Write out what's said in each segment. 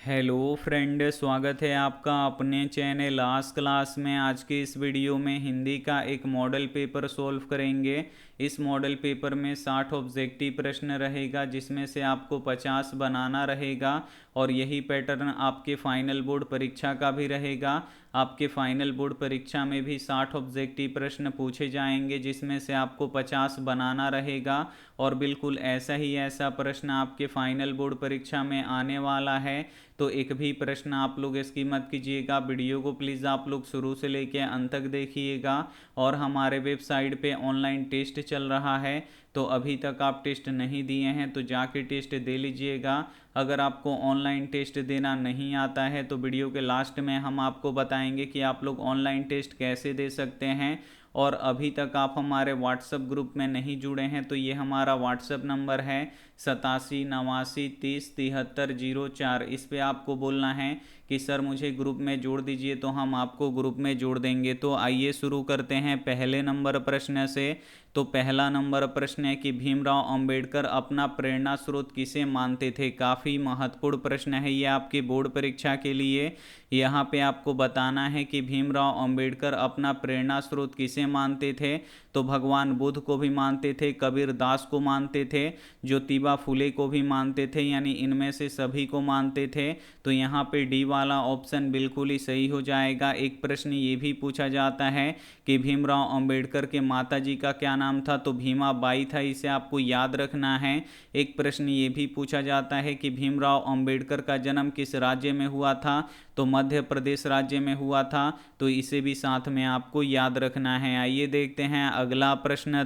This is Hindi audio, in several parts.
हेलो फ्रेंड, स्वागत है आपका अपने चैनल आज क्लास में। आज के इस वीडियो में हिंदी का एक मॉडल पेपर सॉल्व करेंगे। इस मॉडल पेपर में 60 ऑब्जेक्टिव प्रश्न रहेगा, जिसमें से आपको 50 बनाना रहेगा और यही पैटर्न आपके फाइनल बोर्ड परीक्षा का भी रहेगा। आपके फाइनल बोर्ड परीक्षा में भी 60 ऑब्जेक्टिव प्रश्न पूछे जाएंगे, जिसमें से आपको 50 बनाना रहेगा और बिल्कुल ऐसा ही ऐसा प्रश्न आपके फाइनल बोर्ड परीक्षा में आने वाला है। तो एक भी प्रश्न आप लोग इसकी मत कीजिएगा। वीडियो को प्लीज़ आप लोग शुरू से लेकर अंत तक देखिएगा। और हमारे वेबसाइट पे ऑनलाइन टेस्ट चल रहा है, तो अभी तक आप टेस्ट नहीं दिए हैं तो जाके टेस्ट दे लीजिएगा। अगर आपको ऑनलाइन टेस्ट देना नहीं आता है तो वीडियो के लास्ट में हम आपको बताएंगे कि आप लोग ऑनलाइन टेस्ट कैसे दे सकते हैं। और अभी तक आप हमारे व्हाट्सएप ग्रुप में नहीं जुड़े हैं तो ये हमारा व्हाट्सएप नंबर है 87 89 30 73 04। इस पे आपको बोलना है कि सर मुझे ग्रुप में जोड़ दीजिए, तो हम आपको ग्रुप में जोड़ देंगे। तो आइए शुरू करते हैं पहले नंबर प्रश्न से। तो पहला नंबर प्रश्न है कि भीमराव अंबेडकर अपना प्रेरणा स्रोत किसे मानते थे। काफ़ी महत्वपूर्ण प्रश्न है ये आपके बोर्ड परीक्षा के लिए। यहाँ पे आपको बताना है कि भीमराव अंबेडकर अपना प्रेरणा स्रोत किसे मानते थे। तो भगवान बुद्ध को भी मानते थे, कबीर दास को मानते थे, ज्योतिबा फुले को भी मानते थे, यानी इनमें से सभी को मानते थे। तो यहाँ पे डी वाला ऑप्शन बिल्कुल ही सही हो जाएगा। एक प्रश्न ये भी पूछा जाता है कि भीमराव अंबेडकर के माता जी का क्या नाम था। तो भीमा बाई था, इसे आपको याद रखना है। एक प्रश्न ये भी पूछा जाता है कि भीमराव अंबेडकर का जन्म किस राज्य में हुआ था। तो मध्य प्रदेश राज्य में हुआ था, तो इसे भी साथ में आपको याद रखना है। आइए देखते हैं अगला प्रश्न।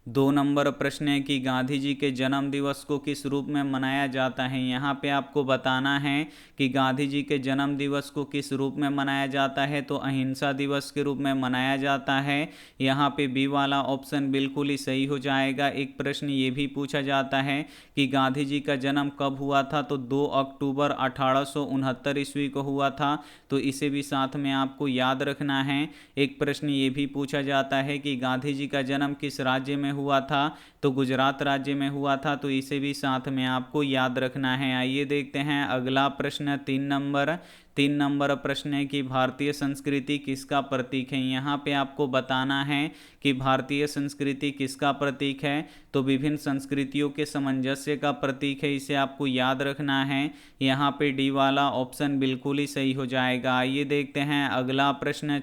2 नंबर प्रश्न है कि गांधी जी के जन्म दिवस को किस रूप में मनाया जाता है। यहाँ पे आपको बताना है कि गांधी जी के जन्म दिवस को किस रूप में मनाया जाता है। तो अहिंसा दिवस के रूप में मनाया जाता है। यहाँ पे बी वाला ऑप्शन बिल्कुल ही सही हो जाएगा। एक प्रश्न ये भी पूछा जाता है कि गांधी जी का जन्म कब हुआ था। तो 2 अक्टूबर 1869 ईस्वी को हुआ था, तो इसे भी साथ में आपको याद रखना है। एक प्रश्न ये भी पूछा जाता है कि गांधी जी का जन्म किस राज्य में हुआ था। तो गुजरात राज्य में हुआ था, तो इसे भी साथ में आपको याद रखना है। आइए देखते हैं अगला प्रश्न। 3 नंबर प्रश्न है कि भारतीय संस्कृति किसका प्रतीक है। यहाँ पे आपको बताना है कि भारतीय संस्कृति किसका प्रतीक है। तो विभिन्न संस्कृतियों के सामंजस्य का प्रतीक है, इसे आपको याद रखना है। यहाँ पे डी वाला ऑप्शन बिल्कुल ही सही हो जाएगा। आइए देखते हैं अगला प्रश्न।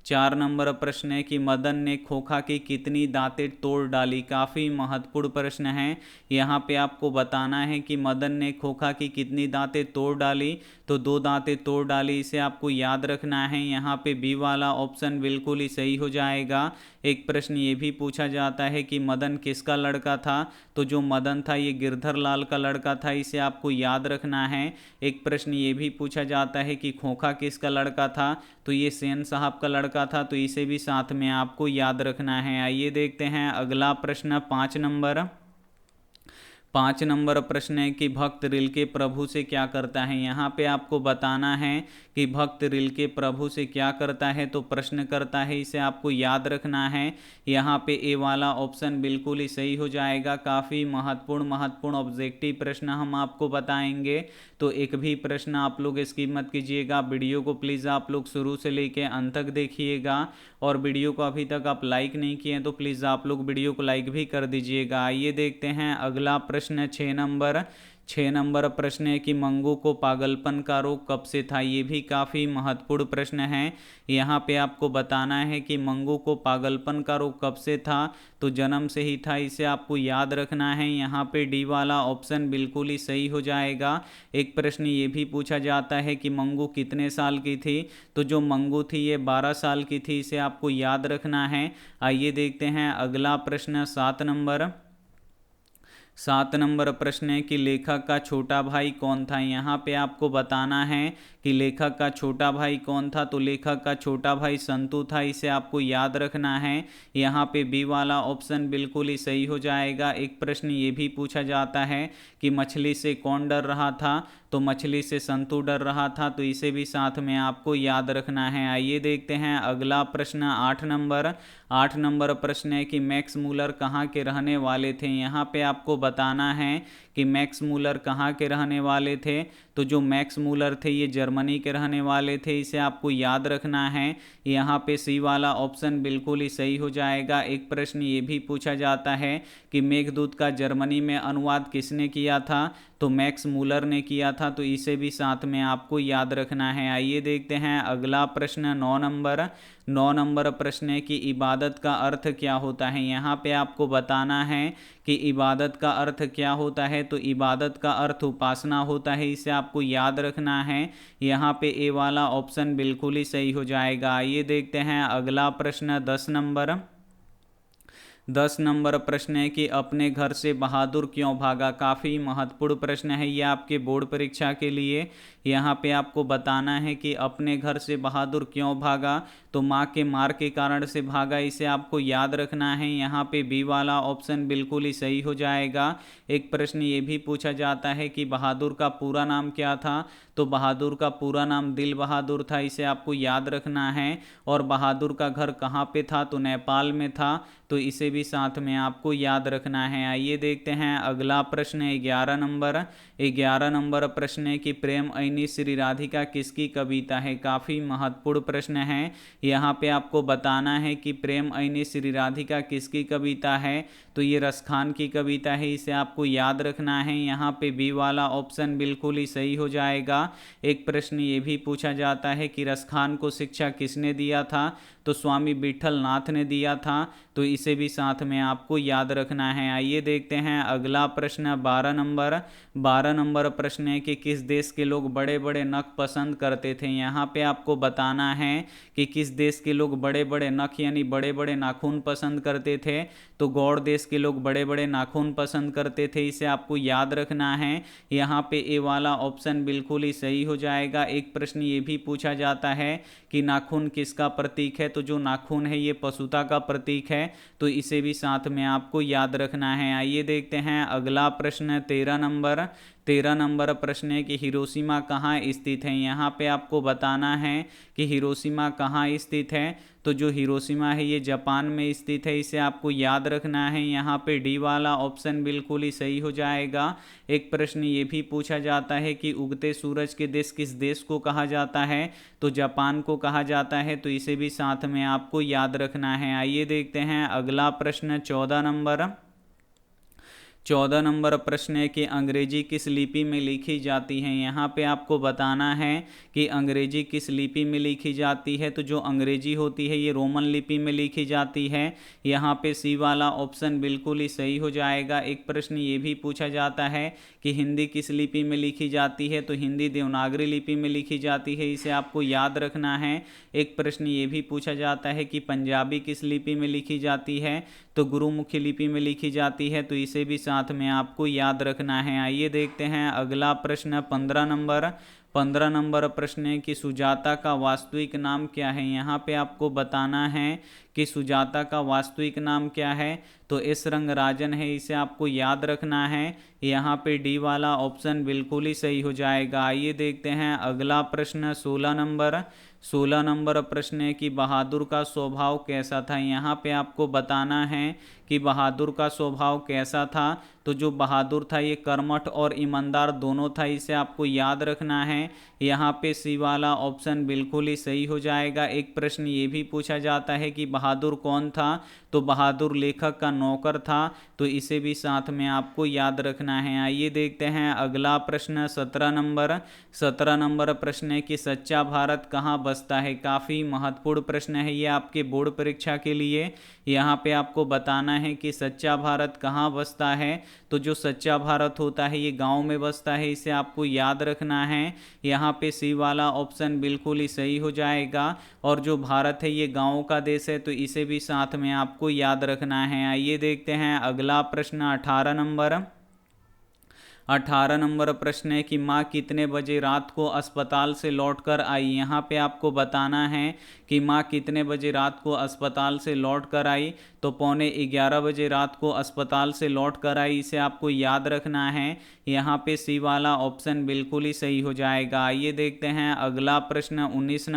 4 नंबर प्रश्न है कि मदन ने खोखा की कितनी दांतें तोड़ डाली। काफ़ी महत्वपूर्ण प्रश्न है। यहाँ पे आपको बताना है कि मदन ने खोखा की कितनी दांतें तोड़ डाली। तो 2 दांतें तोड़ डाली, इसे आपको याद रखना है। यहाँ पे बी वाला ऑप्शन बिल्कुल ही सही हो जाएगा। एक प्रश्न ये भी पूछा जाता है कि मदन किसका लड़का था। तो जो मदन था ये गिरधर लाल का लड़का था, इसे आपको याद रखना है। एक प्रश्न ये भी पूछा जाता है कि खोखा किसका लड़का था। तो ये सेन साहब का लड़का था, तो इसे भी साथ में आपको याद रखना है। आइए देखते हैं अगला प्रश्न। 5 नंबर प्रश्न है कि भक्त रील के प्रभु से क्या करता है। यहाँ पे आपको बताना है कि भक्त रील के प्रभु से क्या करता है। तो प्रश्न करता है, इसे आपको याद रखना है। यहाँ पे ए वाला ऑप्शन बिल्कुल ही सही हो जाएगा। काफ़ी महत्वपूर्ण ऑब्जेक्टिव प्रश्न हम आपको बताएंगे, तो एक भी प्रश्न आप लोग स्किप मत कीजिएगा। वीडियो को प्लीज़ आप लोग शुरू से लेके अंत तक देखिएगा। और वीडियो को अभी तक आप लाइक नहीं किए हैं तो प्लीज़ आप लोग वीडियो को लाइक भी कर दीजिएगा। आइए देखते हैं अगला प्रश्न। 6 नंबर प्रश्न है कि मंगू को पागलपन का रोग कब से था। ये भी काफ़ी महत्वपूर्ण प्रश्न है। यहाँ पे आपको बताना है कि मंगू को पागलपन का रोग कब से था। तो जन्म से ही था, इसे आपको याद रखना है। यहाँ पे डी वाला ऑप्शन बिल्कुल ही सही हो जाएगा। एक प्रश्न ये भी पूछा जाता है कि मंगू कितने साल की थी। तो जो मंगू थी ये 12 साल की थी, इसे आपको याद रखना है। आइए देखते हैं अगला प्रश्न। 7 नंबर प्रश्न है कि लेखक का छोटा भाई कौन था। यहाँ पे आपको बताना है कि लेखक का छोटा भाई कौन था। तो लेखक का छोटा भाई संतु था, इसे आपको याद रखना है। यहाँ पे बी वाला ऑप्शन बिल्कुल ही सही हो जाएगा। एक प्रश्न ये भी पूछा जाता है कि मछली से कौन डर रहा था। तो मछली से संतु डर रहा था, तो इसे भी साथ में आपको याद रखना है। आइए देखते हैं अगला प्रश्न। 8 नंबर प्रश्न है कि मैक्स मूलर कहाँ के रहने वाले थे। यहाँ पे आपको बताना है कि मैक्स मूलर कहाँ के रहने वाले थे। तो जो मैक्स मूलर थे ये जर्मनी के रहने वाले थे, इसे आपको याद रखना है। यहाँ पे सी वाला ऑप्शन बिल्कुल ही सही हो जाएगा। एक प्रश्न ये भी पूछा जाता है कि मेघदूत का जर्मनी में अनुवाद किसने किया था, तो मैक्स मूलर ने किया था, तो इसे भी साथ में आपको याद रखना है। आइए देखते हैं अगला प्रश्न 9 नंबर प्रश्न है कि इबादत का अर्थ क्या होता है। यहाँ पे आपको बताना है कि इबादत का अर्थ क्या होता है। तो इबादत का अर्थ उपासना होता है, इसे आपको याद रखना है। यहाँ पे ए वाला ऑप्शन बिल्कुल ही सही हो जाएगा। आइए देखते हैं अगला प्रश्न 10 नंबर प्रश्न है कि अपने घर से बहादुर क्यों भागा। काफ़ी महत्वपूर्ण प्रश्न है ये आपके बोर्ड परीक्षा के लिए। यहाँ पे आपको बताना है कि अपने घर से बहादुर क्यों भागा, तो माँ के मार के कारण से भागा, इसे आपको याद रखना है। यहाँ पे बी वाला ऑप्शन बिल्कुल ही सही हो जाएगा। एक प्रश्न ये भी पूछा जाता है कि बहादुर का पूरा नाम क्या था, तो बहादुर का पूरा नाम दिल बहादुर था, इसे आपको याद रखना है। और बहादुर का घर कहाँ पे था, तो नेपाल में था, तो इसे भी साथ में आपको याद रखना है। आइए देखते हैं अगला प्रश्न 11 नंबर प्रश्न है कि प्रेम ऐनी श्री राधिका किसकी कविता है। काफ़ी महत्वपूर्ण प्रश्न है। यहाँ पे आपको बताना है कि प्रेम ऐनी श्री राधिका किसकी कविता है, तो ये रसखान की कविता है, इसे आपको याद रखना है। यहाँ पे बी वाला ऑप्शन बिल्कुल ही सही हो जाएगा। एक प्रश्न ये भी पूछा जाता है कि रसखान को शिक्षा किसने दिया था, तो स्वामी विठल नाथ ने दिया था, तो इसे भी साथ में आपको याद रखना है। आइए देखते हैं अगला प्रश्न 12 नंबर प्रश्न है कि किस देश के लोग बड़े बड़े नख पसंद करते थे। यहाँ पे आपको बताना है कि किस देश के लोग बड़े बड़े नख यानी बड़े बड़े नाखून पसंद करते थे, तो गौड़ देश के लोग बड़े बड़े नाखून पसंद करते थे, इसे आपको याद रखना है। यहाँ पे ए वाला ऑप्शन बिल्कुल ही सही हो जाएगा। एक प्रश्न ये भी पूछा जाता है कि नाखून किसका प्रतीक है, तो जो नाखून है ये पशुता का प्रतीक है, तो इसे भी साथ में आपको याद रखना है। आइए देखते हैं अगला प्रश्न 13 नंबर प्रश्न है कि हिरोशिमा कहाँ स्थित है। यहाँ पे आपको बताना है कि हिरोशिमा कहाँ स्थित है, तो जो हिरोशिमा है ये जापान में स्थित है, इसे आपको याद रखना है। यहाँ पे डी वाला ऑप्शन बिल्कुल ही सही हो जाएगा। एक प्रश्न ये भी पूछा जाता है कि उगते सूरज के देश किस देश को कहा जाता है, तो जापान को कहा जाता है, तो इसे भी साथ में आपको याद रखना है। आइए देखते हैं अगला प्रश्न 14 नंबर प्रश्न है कि अंग्रेजी किस लिपि में लिखी जाती है। यहाँ पे आपको बताना है कि अंग्रेजी किस लिपि में लिखी जाती है, तो जो अंग्रेजी होती है ये रोमन लिपि में लिखी जाती है। यहाँ पे सी वाला ऑप्शन बिल्कुल ही सही हो जाएगा। एक प्रश्न ये भी पूछा जाता है कि हिंदी किस लिपि में लिखी जाती है, तो हिंदी देवनागरी लिपि में लिखी जाती है, इसे आपको याद रखना है। एक प्रश्न ये भी पूछा जाता है कि पंजाबी किस लिपि में लिखी जाती है, तो गुरुमुखी लिपि में लिखी जाती है, तो इसे भी साथ में आपको याद रखना है। आइए देखते हैं अगला प्रश्न 15 नंबर प्रश्न है कि सुजाता का वास्तविक नाम क्या है। यहाँ पे आपको बताना है कि सुजाता का वास्तविक नाम क्या है, तो एस रंगराजन है, इसे आपको याद रखना है। यहाँ पे डी वाला ऑप्शन बिल्कुल ही सही हो जाएगा। आइए देखते हैं अगला प्रश्न 16 नंबर प्रश्न है कि बहादुर का स्वभाव कैसा था। यहाँ पे आपको बताना है कि बहादुर का स्वभाव कैसा था, तो जो बहादुर था ये कर्मठ और ईमानदार दोनों था, इसे आपको याद रखना है। यहाँ पे सी वाला ऑप्शन बिल्कुल ही सही हो जाएगा। एक प्रश्न ये भी पूछा जाता है कि बहादुर कौन था, तो बहादुर लेखक का नौकर था, तो इसे भी साथ में आपको याद रखना है। आइए देखते हैं अगला प्रश्न 17 नंबर प्रश्न है कि सच्चा भारत कहाँ बसता है। काफ़ी महत्वपूर्ण प्रश्न है ये आपके बोर्ड परीक्षा के लिए। यहाँ पे आपको बताना है कि सच्चा भारत कहाँ बसता है, तो जो सच्चा भारत होता है ये गांव में बसता है, इसे आपको याद रखना है। यहाँ पे सी वाला ऑप्शन बिल्कुल ही सही हो जाएगा। और जो भारत है ये गाँव का देश है, तो इसे भी साथ में आपको याद रखना है। आइए देखते हैं अगला प्रश्न 18 नंबर प्रश्न है कि माँ कितने बजे रात को अस्पताल से लौटकर आई। यहाँ पे आपको बताना है कि माँ कितने बजे रात को अस्पताल से लौट कर आई, तो 11:15 बजे रात को अस्पताल से लौट कर आई, इसे आपको याद रखना है। यहाँ पे सी वाला ऑप्शन बिल्कुल ही सही हो जाएगा। आइए देखते हैं अगला प्रश्न 19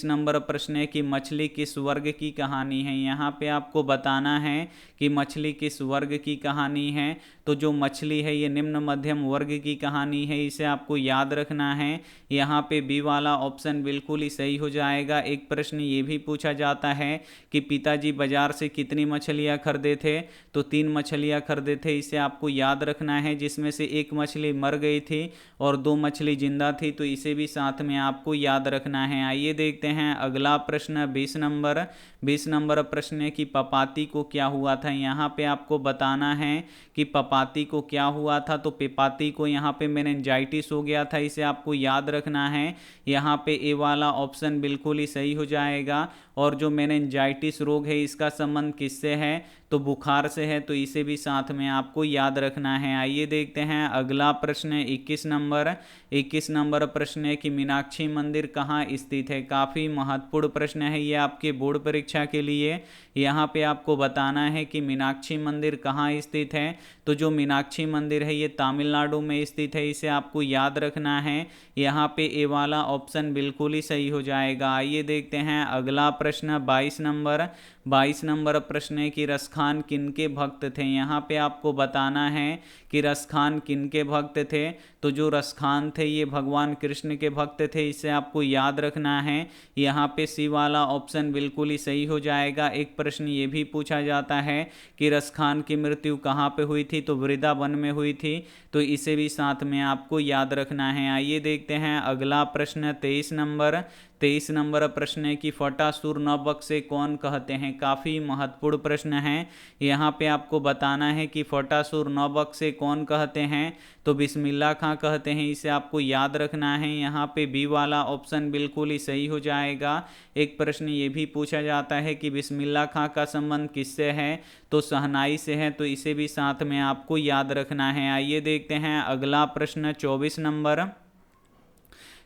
नंबर प्रश्न है कि मछली किस वर्ग की कहानी है। यहाँ पे आपको बताना है कि मछली किस वर्ग की कहानी है, तो जो मछली है ये निम्न मध्यम वर्ग की कहानी है, इसे आपको याद रखना है। यहाँ पे बी वाला ऑप्शन बिल्कुल ही सही हो जाएगा। एक प्रश्न ये भी पूछा जाता है कि पिताजी बाजार से कितनी मछलियाँ खरीदे थे, तो 3 मछलियाँ खरीदे थे, इसे आपको याद रखना है, जिसमें से एक मछली मर गई थी और 2 मछली जिंदा थी, तो इसे भी साथ में आपको याद रखना है। आइए देखते हैं अगला प्रश्न 20 नंबर। 20 नंबर प्रश्न है कि पपाती को क्या हुआ था। यहाँ पे आपको बताना है कि पपाती को क्या हुआ था, तो पपाती को यहाँ पे मेनिंजाइटिस हो गया था, इसे आपको याद रखना है। यहाँ पे ए वाला ऑप्शन बिल्कुल ही सही हो जाएगा। और जो मेनिंजाइटिस रोग है इसका संबंध किससे है, तो बुखार से है, तो इसे भी साथ में आपको याद रखना है। आइए देखते हैं अगला प्रश्न 21 नंबर। 21 नंबर प्रश्न है कि मीनाक्षी मंदिर कहाँ स्थित है। काफ़ी महत्वपूर्ण प्रश्न है ये आपके बोर्ड परीक्षा के लिए। यहाँ पे आपको बताना है कि मीनाक्षी मंदिर कहाँ स्थित है। तो जो मीनाक्षी मंदिर है ये तमिलनाडु में स्थित है, इसे आपको याद रखना है। यहाँ पे ए वाला ऑप्शन बिल्कुल ही सही हो जाएगा। आइए देखते हैं अगला प्रश्न 22 नंबर। 22 नंबर प्रश्न है कि रसखान किनके भक्त थे। यहाँ पे आपको बताना है कि रसखान किनके भक्त थे। तो जो रसखान थे ये भगवान कृष्ण के भक्त थे, इसे आपको याद रखना है। यहाँ पे सी वाला ऑप्शन बिल्कुल ही सही हो जाएगा। एक प्रश्न ये भी पूछा जाता है कि रसखान की मृत्यु कहाँ पे हुई थी, तो वृंदावन में हुई थी, तो इसे भी साथ में आपको याद रखना है। आइए देखते हैं अगला प्रश्न 23 नंबर। 23 नंबर प्रश्न है कि फटासुर नवक से कौन कहते हैं। काफ़ी महत्वपूर्ण प्रश्न है। यहाँ पे आपको बताना है कि फटासुर नवक से कौन कहते हैं, तो बिस्मिल्लाह खां कहते हैं, इसे आपको याद रखना है। यहाँ पे बी वाला ऑप्शन बिल्कुल ही सही हो जाएगा। एक प्रश्न ये भी पूछा जाता है कि बिस्मिल्लाह खां का संबंध किससे है, तो शहनाई से है, तो इसे भी साथ में आपको याद रखना है। आइए देखते हैं अगला प्रश्न 24 नंबर।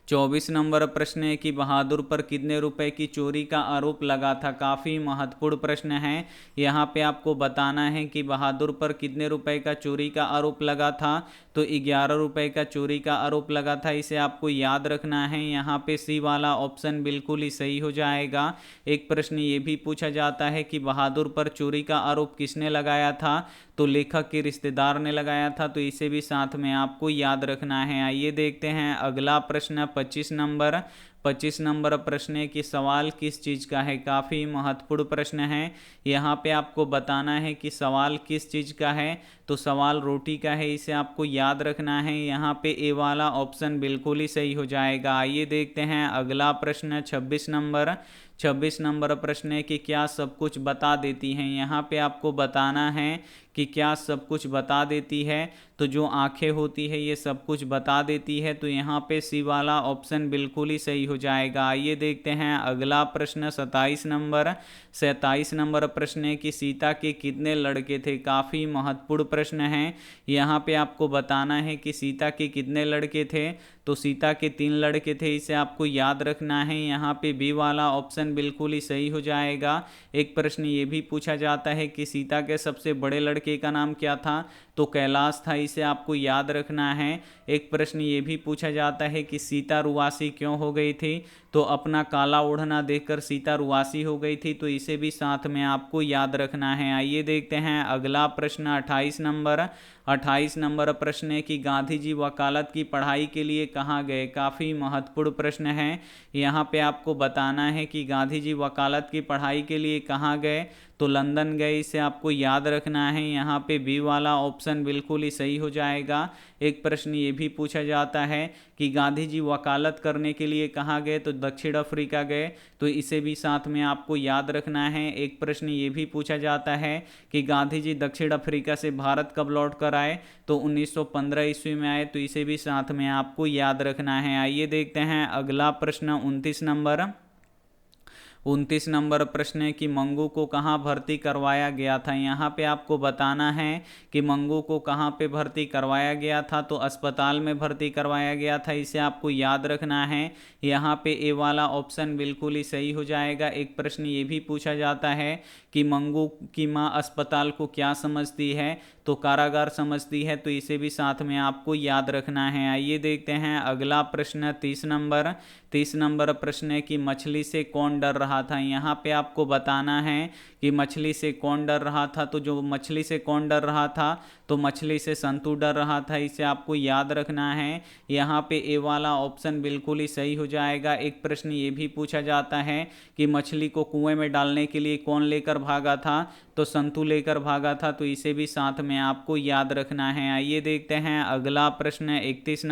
24 नंबर प्रश्न है कि बहादुर पर कितने रुपए की चोरी का आरोप लगा था। काफ़ी महत्वपूर्ण प्रश्न है। यहाँ पे आपको बताना है कि बहादुर पर कितने रुपए का चोरी का आरोप लगा था, तो 11 रुपए का चोरी का आरोप लगा था, इसे आपको याद रखना है। यहाँ पे सी वाला ऑप्शन बिल्कुल ही सही हो जाएगा। एक प्रश्न ये भी पूछा जाता है कि बहादुर पर चोरी का आरोप किसने लगाया था, तो लेखक के रिश्तेदार ने लगाया था, तो इसे भी साथ में आपको याद रखना है। आइए देखते हैं अगला प्रश्न 25 नंबर। 25 नंबर प्रश्न है कि सवाल किस चीज़ का है। काफ़ी महत्वपूर्ण प्रश्न है। यहाँ पे आपको बताना है कि सवाल किस चीज़ का है, तो सवाल रोटी का है, इसे आपको याद रखना है। यहाँ पे ए वाला ऑप्शन बिल्कुल ही सही हो जाएगा। आइए देखते हैं अगला प्रश्न 26 नंबर। 26 नंबर प्रश्न है कि क्या सब कुछ बता देती हैं। यहाँ पे आपको बताना है कि क्या सब कुछ बता देती है, तो जो आंखें होती है ये सब कुछ बता देती है, तो यहाँ पे सी वाला ऑप्शन बिल्कुल ही सही हो जाएगा। आइए देखते हैं अगला प्रश्न 27 नंबर। 27 नंबर प्रश्न है कि सीता के कितने लड़के थे। काफ़ी महत्वपूर्ण प्रश्न है। यहाँ पे आपको बताना है कि सीता के कितने लड़के थे, तो सीता के 3 लड़के थे, इसे आपको याद रखना है। यहाँ पे बी वाला ऑप्शन बिल्कुल ही सही हो जाएगा। एक प्रश्न ये भी पूछा जाता है कि सीता के सबसे बड़े लड़के का नाम क्या था, तो कैलाश था, इसे आपको याद रखना है। एक प्रश्न ये भी पूछा जाता है कि सीता रुआसी क्यों हो गई थी, तो अपना काला ओढ़ना देखकर सीता रुआसी हो गई थी, तो इसे भी साथ में आपको याद रखना है। आइए देखते हैं अगला प्रश्न 28 नंबर। 28 नंबर प्रश्न है कि गांधी जी वकालत की पढ़ाई के लिए कहाँ गए। काफ़ी महत्वपूर्ण प्रश्न है। यहाँ पे आपको बताना है कि गांधी जी वकालत की पढ़ाई के लिए कहाँ गए, तो लंदन गए, इसे आपको याद रखना है। यहाँ पे बी वाला ऑप्शन बिल्कुल ही सही हो जाएगा। एक प्रश्न ये भी पूछा जाता है कि गांधी जी वकालत करने के लिए कहाँ गए, तो दक्षिण अफ्रीका गए, तो इसे भी साथ में आपको याद रखना है। एक प्रश्न ये भी पूछा जाता है कि गांधी जी दक्षिण अफ्रीका से भारत कब लौट कर आए, तो 1915 ईस्वी में आए, तो इसे भी साथ में आपको याद रखना है। आइए देखते हैं अगला प्रश्न 29 नंबर। 29 नंबर प्रश्न है कि मंगू को कहाँ भर्ती करवाया गया था। यहाँ पे आपको बताना है कि मंगू को कहाँ पे भर्ती करवाया गया था, तो अस्पताल में भर्ती करवाया गया था, इसे आपको याद रखना है। यहाँ पे ए वाला ऑप्शन बिल्कुल ही सही हो जाएगा। एक प्रश्न ये भी पूछा जाता है कि मंगू की माँ अस्पताल को क्या समझती है, तो कारागार समझती है, तो इसे भी साथ में आपको याद रखना है। आइए देखते हैं अगला प्रश्न 30 नंबर। 30 नंबर प्रश्न है कि मछली से कौन डर रहा था। यहाँ पे आपको बताना है कि मछली से कौन डर रहा था, तो जो मछली से कौन डर रहा था, तो मछली से संतु डर रहा था, इसे आपको याद रखना है। यहाँ पे ए वाला ऑप्शन बिल्कुल ही सही हो जाएगा। एक प्रश्न ये भी पूछा जाता है कि मछली को कुएं में डालने के लिए कौन लेकर भागा था, तो संतु लेकर भागा था, तो इसे भी साथ में आपको याद रखना है। आइए देखते हैं अगला प्रश्न 31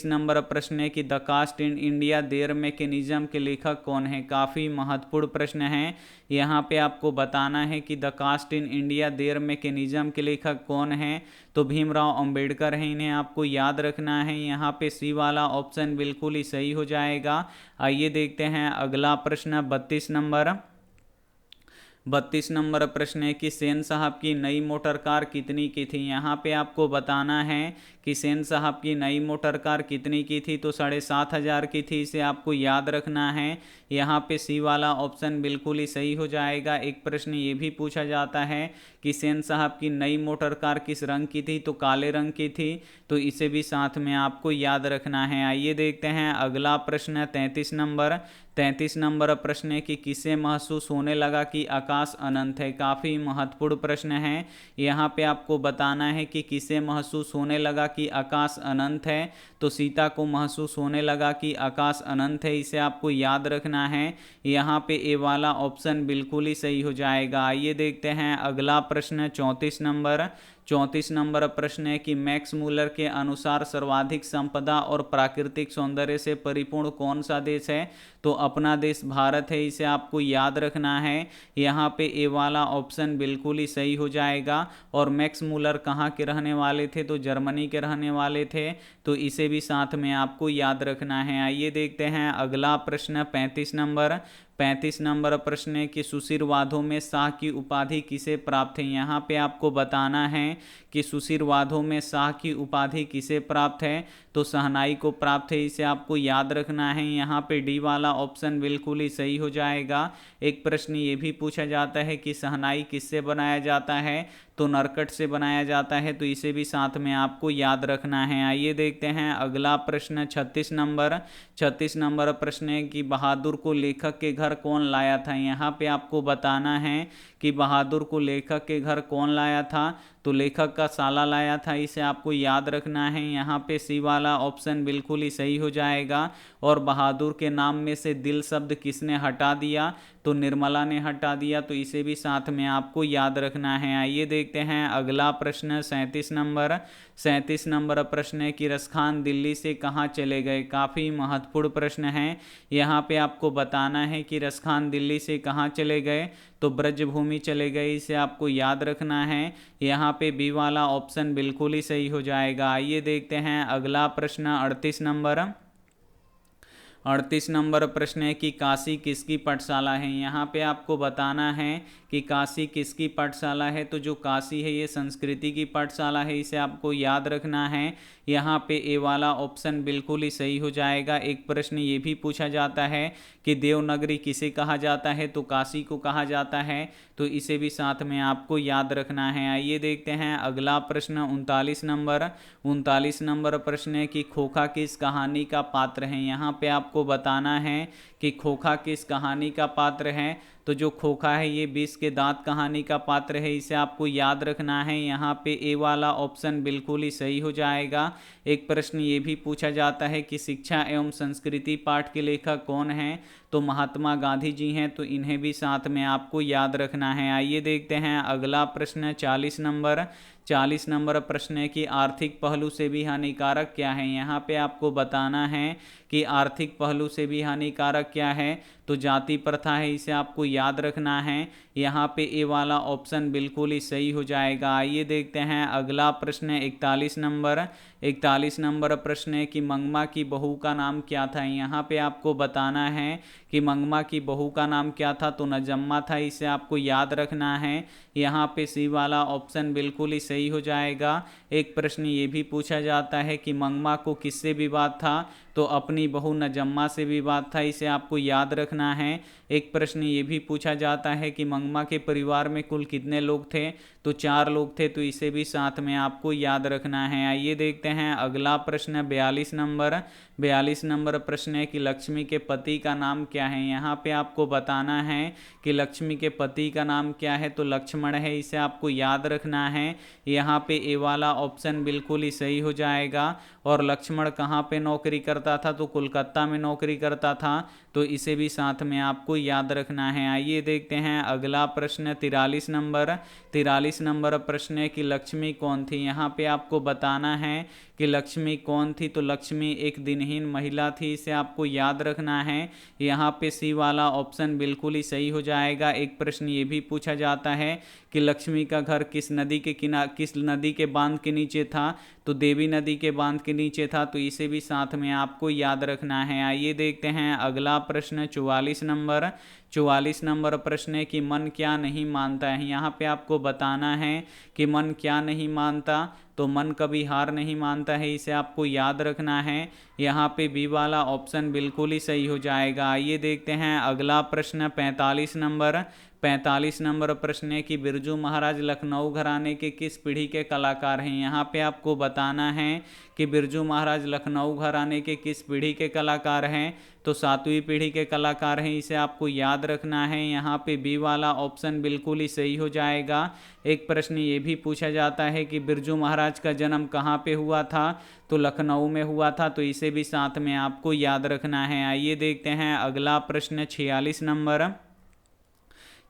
नंबर प्रश्न है कि the caste in India their mechanism के लेखक कौन है। काफ़ी महत्वपूर्ण प्रश्न है। यहाँ पे आपको बताना है कि the caste in India their mechanism के लेखक कौन है, तो भीमराव अंबेडकर हैं, इन्हें आपको याद रखना है। यहाँ पे सी वाला ऑप्शन बिल्कुल ही सही हो जाएगा। आइए देखते हैं अगला प्रश्न 32 नंबर प्रश्न है कि सेन साहब की नई मोटर कार कितनी की थी। यहाँ पे आपको बताना है कि सेन साहब की नई मोटर कार कितनी की थी, तो 7,500 की थी, इसे आपको याद रखना है। यहाँ पे सी वाला ऑप्शन बिल्कुल ही सही हो जाएगा। एक प्रश्न ये भी पूछा जाता है कि सेन साहब की नई मोटर कार किस रंग की थी, तो काले रंग की थी, तो इसे भी साथ में आपको याद रखना है। आइए देखते हैं अगला प्रश्न 33 नंबर प्रश्न है कि किसे महसूस होने लगा कि आकाश अनंत है। काफ़ी महत्वपूर्ण प्रश्न है। यहाँ पे आपको बताना है कि किसे महसूस होने लगा कि आकाश अनंत है, तो सीता को महसूस होने लगा कि आकाश अनंत है, इसे आपको याद रखना है। यहाँ पे ए वाला ऑप्शन बिल्कुल ही सही हो जाएगा। आइए देखते हैं अगला प्रश्न 34 नंबर प्रश्न है कि मैक्स मूलर के अनुसार सर्वाधिक संपदा और प्राकृतिक सौंदर्य से परिपूर्ण कौन सा देश है, तो अपना देश भारत है, इसे आपको याद रखना है। यहाँ पे ए वाला ऑप्शन बिल्कुल ही सही हो जाएगा। और मैक्स मूलर कहाँ के रहने वाले थे, तो जर्मनी के रहने वाले थे, तो इसे भी साथ में आपको याद रखना है। आइए देखते हैं अगला प्रश्न 35 नंबर प्रश्न है कि सुशीरवादों में शाह की उपाधि किसे प्राप्त है। यहाँ पे आपको बताना है कि सुशीरवादों में शाह की उपाधि किसे प्राप्त है, तो शहनाई को प्राप्त है, इसे आपको याद रखना है। यहाँ पे डी वाला ऑप्शन बिल्कुल ही सही हो जाएगा। एक प्रश्न ये भी पूछा जाता है कि शहनाई किससे बनाया जाता है, तो नरकट से बनाया जाता है, तो इसे भी साथ में आपको याद रखना है। आइए देखते हैं अगला प्रश्न 36 नंबर प्रश्न है कि बहादुर को लेखक के घर कौन लाया था। यहाँ पे आपको बताना है कि बहादुर को लेखक के घर कौन लाया था, तो लेखक का साला लाया था, इसे आपको याद रखना है। यहाँ पे सी वाला ऑप्शन बिल्कुल ही सही हो जाएगा। और बहादुर के नाम में से दिल शब्द किसने हटा दिया, तो निर्मला ने हटा दिया, तो इसे भी साथ में आपको याद रखना है। आइए देखते हैं अगला प्रश्न 37 नंबर प्रश्न है कि रसखान दिल्ली से कहाँ चले गए। काफ़ी महत्वपूर्ण प्रश्न है। यहाँ पे आपको बताना है कि रसखान दिल्ली से कहाँ चले गए, तो ब्रजभूमि चले गए, इसे आपको याद रखना है। यहाँ पे बी वाला ऑप्शन बिल्कुल ही सही हो जाएगा। आइए देखते हैं अगला प्रश्न 38 नंबर प्रश्न है कि काशी किसकी पाठशाला है। यहाँ पे आपको बताना है कि काशी किसकी पाठशाला है, तो जो काशी है ये संस्कृति की पाठशाला है, इसे आपको याद रखना है। यहाँ पे ए वाला ऑप्शन बिल्कुल ही सही हो जाएगा। एक प्रश्न ये भी पूछा जाता है कि देवनागरी किसे कहा जाता है, तो काशी को कहा जाता है, तो इसे भी साथ में आपको याद रखना है। आइए देखते हैं अगला प्रश्न 39 नंबर प्रश्न है कि खोखा किस कहानी का पात्र है। यहाँ पे आपको बताना है कि खोखा किस कहानी का पात्र है, तो जो खोखा है ये 20 के दांत कहानी का पात्र है, इसे आपको याद रखना है। यहाँ पे ए वाला ऑप्शन बिल्कुल ही सही हो जाएगा। एक प्रश्न ये भी पूछा जाता है कि शिक्षा एवं संस्कृति पाठ के लेखक कौन हैं, तो महात्मा गांधी जी हैं, तो इन्हें भी साथ में आपको याद रखना है। आइए देखते हैं अगला प्रश्न 40 नंबर प्रश्न है कि आर्थिक पहलू से भी हानिकारक क्या है। यहाँ पे आपको बताना है कि आर्थिक पहलू से भी हानिकारक क्या है, तो जाति प्रथा है, इसे आपको याद रखना है। यहाँ पे ए वाला ऑप्शन बिल्कुल ही सही हो जाएगा। आइए देखते हैं अगला प्रश्न 41 नंबर प्रश्न है कि मंगमा की बहू का नाम क्या था। यहाँ पे आपको बताना है कि मंगमा की बहू का नाम क्या था, तो नजम्मा था, इसे आपको याद रखना है। यहाँ पे सी वाला ऑप्शन बिल्कुल ही सही हो जाएगा। एक प्रश्न ये भी पूछा जाता है कि मंगमा को किससे विवाद था, तो अपनी बहू नजम्मा से विवाद था, इसे आपको याद रखना है। एक प्रश्न ये भी पूछा जाता है कि मंगमा के परिवार में कुल कितने लोग थे, तो 4 लोग थे, तो इसे भी साथ में आपको याद रखना है। आइए देखते हैं अगला प्रश्न 42 नंबर प्रश्न है कि लक्ष्मी के पति का नाम क्या क्या है, यहाँ पे आपको बताना है कि लक्ष्मी के पति का नाम क्या है, तो लक्ष्मण है, इसे आपको याद रखना है। यहाँ पे ए वाला ऑप्शन बिल्कुल ही सही हो जाएगा। और लक्ष्मण कहाँ पे नौकरी करता था, तो कोलकाता में नौकरी करता था, तो इसे भी साथ में आपको याद रखना है। आइए देखते हैं अगला प्रश्न 43 नंबर। 43 नंबर प्रश्न है कि लक्ष्मी कौन थी। यहाँ पे आपको बताना है कि लक्ष्मी कौन थी, तो लक्ष्मी एक दिनहीन महिला थी, इसे आपको याद रखना है। यहाँ पे सी वाला ऑप्शन बिल्कुल ही सही हो जाएगा। एक प्रश्न ये भी पूछा जाता है कि लक्ष्मी का घर किस नदी के बांध के नीचे था, तो देवी नदी के बांध के नीचे था, तो इसे भी साथ में आपको याद रखना है। आइए देखते हैं अगला प्रश्न 44 नंबर। 44 नंबर प्रश्न है कि मन क्या नहीं मानता है। यहाँ पे आपको बताना है कि मन क्या नहीं मानता, तो मन कभी हार नहीं मानता है, इसे आपको याद रखना है। यहाँ पे बी वाला ऑप्शन बिल्कुल ही सही हो जाएगा। आइए देखते हैं अगला प्रश्न 45 नंबर। 45 नंबर प्रश्न है कि बिरजू महाराज लखनऊ घराने के किस पीढ़ी के कलाकार हैं। यहाँ पे आपको बताना है कि बिरजू महाराज लखनऊ घराने के किस पीढ़ी के कलाकार हैं, तो 7वीं पीढ़ी के कलाकार हैं, इसे आपको याद रखना है। यहाँ पे बी वाला ऑप्शन बिल्कुल ही सही हो जाएगा। एक प्रश्न ये भी पूछा जाता है कि बिरजू महाराज का जन्म कहाँ पे हुआ था, तो लखनऊ में हुआ था, तो इसे भी साथ में आपको याद रखना है। आइए देखते हैं अगला प्रश्न 46 नंबर।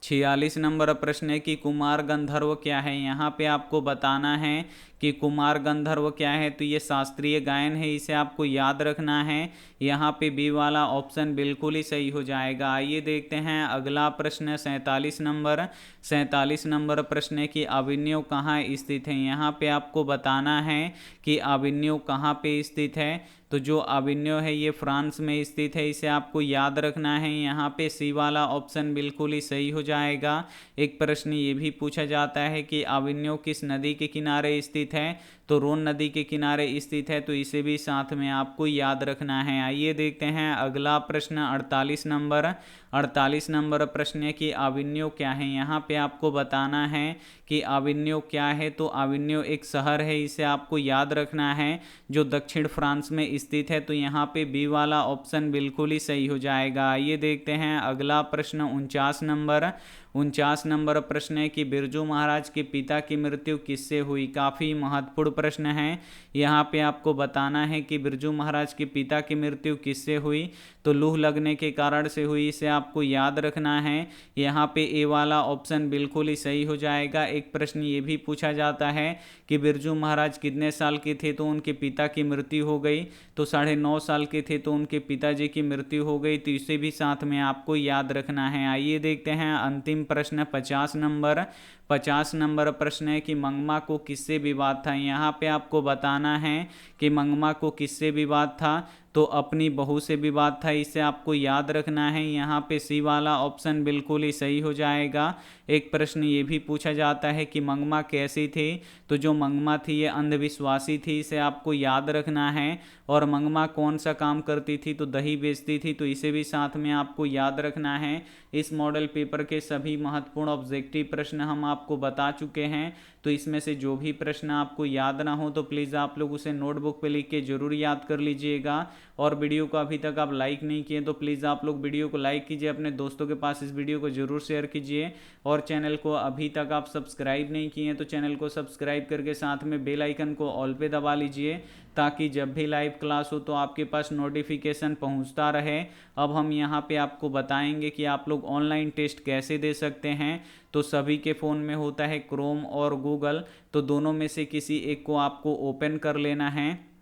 46 नंबर प्रश्न है कि कुमार गंधर्व क्या है। यहाँ पे आपको बताना है कि कुमार गंधर्व क्या है, तो ये शास्त्रीय गायन है, इसे आपको याद रखना है। यहाँ पे बी वाला ऑप्शन बिल्कुल ही सही हो जाएगा। आइए देखते हैं अगला प्रश्न 47 नंबर। 47 नंबर प्रश्न है कि अभिनव कहाँ स्थित है। यहाँ पे आपको बताना है कि अभिनव कहाँ पे स्थित है, तो जो अभिनव है ये फ्रांस में स्थित है, इसे आपको याद रखना है। यहाँ पे सी वाला ऑप्शन बिल्कुल ही सही हो जाएगा। एक प्रश्न ये भी पूछा जाता है कि अभिनव किस नदी के किनारे स्थित है, तो रोन नदी के किनारे स्थित है, तो इसे भी साथ में आपको याद रखना है। आइए देखते हैं अगला प्रश्न 48 नंबर। 48 नंबर प्रश्न है कि अभिनव क्या है। यहाँ पे आपको बताना है कि अभिनव क्या है, तो अभिनव एक शहर है, इसे आपको याद रखना है, जो दक्षिण फ्रांस में स्थित है, तो यहाँ पे बी वाला ऑप्शन बिल्कुल ही सही हो जाएगा। आइए देखते हैं अगला प्रश्न 49 नंबर। 49 नंबर प्रश्न है कि बिरजू महाराज के पिता की मृत्यु किससे हुई। काफ़ी महत्वपूर्ण प्रश्न है। यहाँ पे आपको बताना है कि बिरजू महाराज के पिता की मृत्यु किससे हुई, तो लूह लगने के कारण से हुई, इसे आपको याद रखना है। यहाँ पे ए वाला ऑप्शन बिल्कुल ही सही हो जाएगा। एक प्रश्न ये भी पूछा जाता है कि बिरजू महाराज कितने साल के थे, तो उनके पिता की मृत्यु हो गई, तो 9.5 साल के थे, तो उनके पिताजी की मृत्यु हो गई, तो इसे भी साथ में आपको याद रखना है। आइए देखते हैं अंतिम प्रश्न 50 नंबर। 50 नंबर प्रश्न है कि मंगमा को किससे विवाद था। यहाँ पे आपको बताना है कि मंगमा को किससे विवाद था, तो अपनी बहू से विवाद था, इसे आपको याद रखना है। यहाँ पे सी वाला ऑप्शन बिल्कुल ही सही हो जाएगा। एक प्रश्न ये भी पूछा जाता है कि मंगमा कैसी थी, तो जो मंगमा थी ये अंधविश्वासी थी, इसे आपको याद रखना है। और मंगमा कौन सा काम करती थी, तो दही बेचती थी, तो इसे भी साथ में आपको याद रखना है। इस मॉडल पेपर के सभी महत्वपूर्ण ऑब्जेक्टिव प्रश्न हम आपको बता चुके हैं, तो इसमें से जो भी प्रश्न आपको याद ना हो तो प्लीज़ आप लोग उसे नोटबुक पे लिख के ज़रूर याद कर लीजिएगा। और वीडियो को अभी तक आप लाइक नहीं किए तो प्लीज़ आप लोग वीडियो को लाइक कीजिए, अपने दोस्तों के पास इस वीडियो को ज़रूर शेयर कीजिए। और चैनल को अभी तक आप सब्सक्राइब नहीं किए तो चैनल को सब्सक्राइब करके साथ में बेल आइकन को ऑल पे दबा लीजिए, ताकि जब भी लाइव क्लास हो तो आपके पास नोटिफिकेशन पहुंचता रहे। अब हम यहाँ पे आपको बताएंगे कि आप लोग ऑनलाइन टेस्ट कैसे दे सकते हैं। तो सभी के फ़ोन में होता है क्रोम और गूगल, तो दोनों में से किसी एक को आपको ओपन कर लेना है।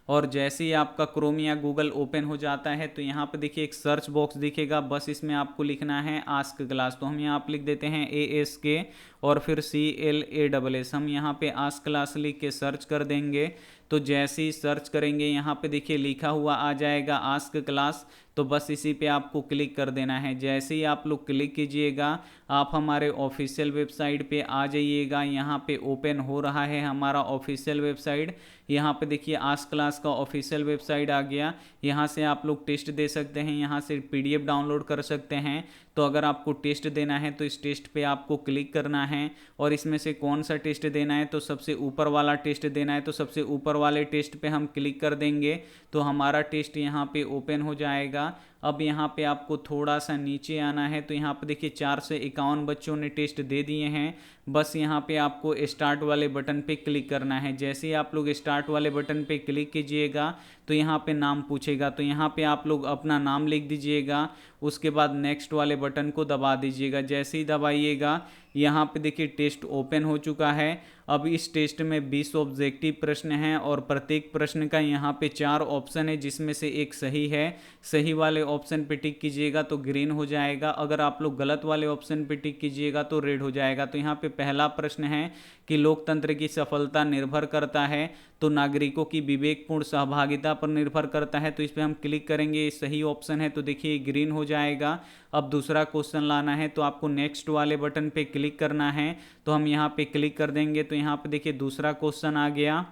और जैसे ही आपका क्रोम या गूगल ओपन हो जाता है तो यहाँ पे देखिए एक सर्च बॉक्स दिखेगा, बस इसमें आपको लिखना है आस्क क्लास। तो हम यहाँ पे लिख देते हैं ASK और फिर CLASS। हम यहाँ पे आस्क क्लास लिख के सर्च कर देंगे। तो जैसे ही सर्च करेंगे यहाँ पे देखिए लिखा हुआ आ जाएगा आस्क क्लास, तो बस इसी पे आपको क्लिक कर देना है। जैसे ही आप लोग क्लिक कीजिएगा आप हमारे ऑफिशियल वेबसाइट पे आ जाइएगा। यहाँ पे ओपन हो रहा है हमारा ऑफिशियल वेबसाइट। यहाँ पे देखिए आस्क क्लास का ऑफिशियल वेबसाइट आ गया। यहाँ से आप लोग टेस्ट दे सकते हैं, यहाँ से PDF डाउनलोड कर सकते हैं। तो अगर आपको टेस्ट देना है तो इस टेस्ट पे आपको क्लिक करना है, और इसमें से कौन सा टेस्ट देना है, तो सबसे ऊपर वाला टेस्ट देना है, तो सबसे ऊपर वाले टेस्ट पे हम क्लिक कर देंगे तो हमारा टेस्ट यहाँ पे ओपन हो जाएगा। अब यहाँ पे आपको थोड़ा सा नीचे आना है, तो यहाँ पे देखिए 4 से 51 बच्चों ने टेस्ट दे दिए हैं। बस यहाँ पे आपको स्टार्ट वाले बटन पे क्लिक करना है। जैसे ही आप लोग स्टार्ट वाले बटन पे क्लिक कीजिएगा तो यहाँ पे नाम पूछेगा, तो यहाँ पे आप लोग अपना नाम लिख दीजिएगा। उसके बाद नेक्स्ट वाले बटन को दबा दीजिएगा। जैसे ही दबाइएगा यहाँ पे देखिए टेस्ट ओपन हो चुका है। अब इस टेस्ट में 20 ऑब्जेक्टिव प्रश्न हैं और प्रत्येक प्रश्न का यहाँ पे 4 ऑप्शन है, जिसमें से एक सही है। सही वाले ऑप्शन पे टिक कीजिएगा तो ग्रीन हो जाएगा, अगर आप लोग गलत वाले ऑप्शन पे टिक कीजिएगा तो रेड हो जाएगा। तो यहाँ पे पहला प्रश्न है कि लोकतंत्र की सफलता निर्भर करता है तो नागरिकों की विवेकपूर्ण सहभागिता पर निर्भर करता है, तो इस पर हम क्लिक करेंगे, सही ऑप्शन है तो देखिए ग्रीन हो जाएगा। अब दूसरा क्वेश्चन लाना है तो आपको नेक्स्ट वाले बटन पे क्लिक करना है, तो हम यहाँ पे क्लिक कर देंगे तो यहाँ पे देखिए दूसरा क्वेश्चन आ गया।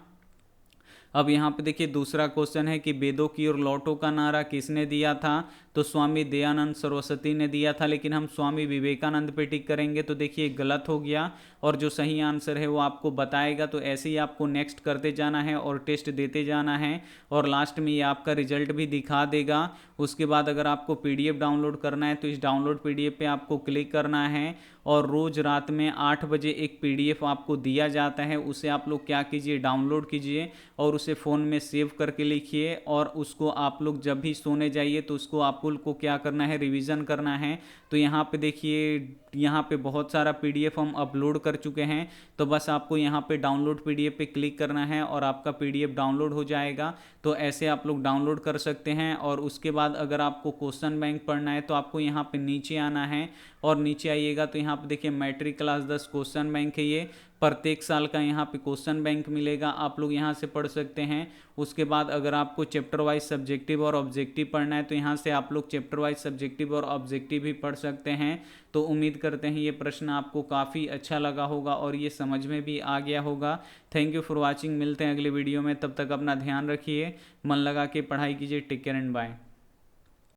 अब यहाँ पे देखिए दूसरा क्वेश्चन है कि वेदों की ओर लौटो का नारा किसने दिया था, तो स्वामी दयानंद सरस्वती ने दिया था, लेकिन हम स्वामी विवेकानंद पे टिक करेंगे तो देखिए गलत हो गया और जो सही आंसर है वो आपको बताएगा। तो ऐसे ही आपको नेक्स्ट करते जाना है और टेस्ट देते जाना है और लास्ट में ये आपका रिजल्ट भी दिखा देगा। उसके बाद अगर आपको पीडीएफ डाउनलोड करना है तो इस डाउनलोड पीडीएफ पे आपको क्लिक करना है और रोज़ रात में 8 बजे एक पीडीएफ आपको दिया जाता है, उसे आप लोग क्या कीजिए डाउनलोड कीजिए और उसे फ़ोन में सेव करके लिखिए और उसको आप लोग जब भी सोने जाइए तो उसको आपको क्या करना है रिवीजन करना है। तो यहाँ पे देखिए यहाँ पे बहुत सारा पीडीएफ हम अपलोड कर चुके हैं, तो बस आपको यहाँ पे डाउनलोड पीडीएफ पे क्लिक करना है और आपका पीडीएफ डाउनलोड हो जाएगा। तो ऐसे आप लोग डाउनलोड कर सकते हैं। और उसके बाद अगर आपको क्वेश्चन बैंक पढ़ना है तो आपको यहाँ पे नीचे आना है और नीचे आइएगा तो यहाँ पे देखिए मैट्रिक क्लास 10 क्वेश्चन बैंक है, ये प्रत्येक साल का यहाँ पे क्वेश्चन बैंक मिलेगा, आप लोग यहाँ से पढ़ सकते हैं। उसके बाद अगर आपको चैप्टर वाइज सब्जेक्टिव और ऑब्जेक्टिव पढ़ना है तो यहाँ से आप लोग चैप्टर वाइज सब्जेक्टिव और ऑब्जेक्टिव भी पढ़ सकते हैं। तो उम्मीद करते हैं ये प्रश्न आपको काफ़ी अच्छा लगा होगा और ये समझ में भी आ गया होगा। थैंक यू फॉर वॉचिंग, मिलते हैं अगले वीडियो में, तब तक अपना ध्यान रखिए, मन लगा के पढ़ाई कीजिए, टेक केयर एंड बाय।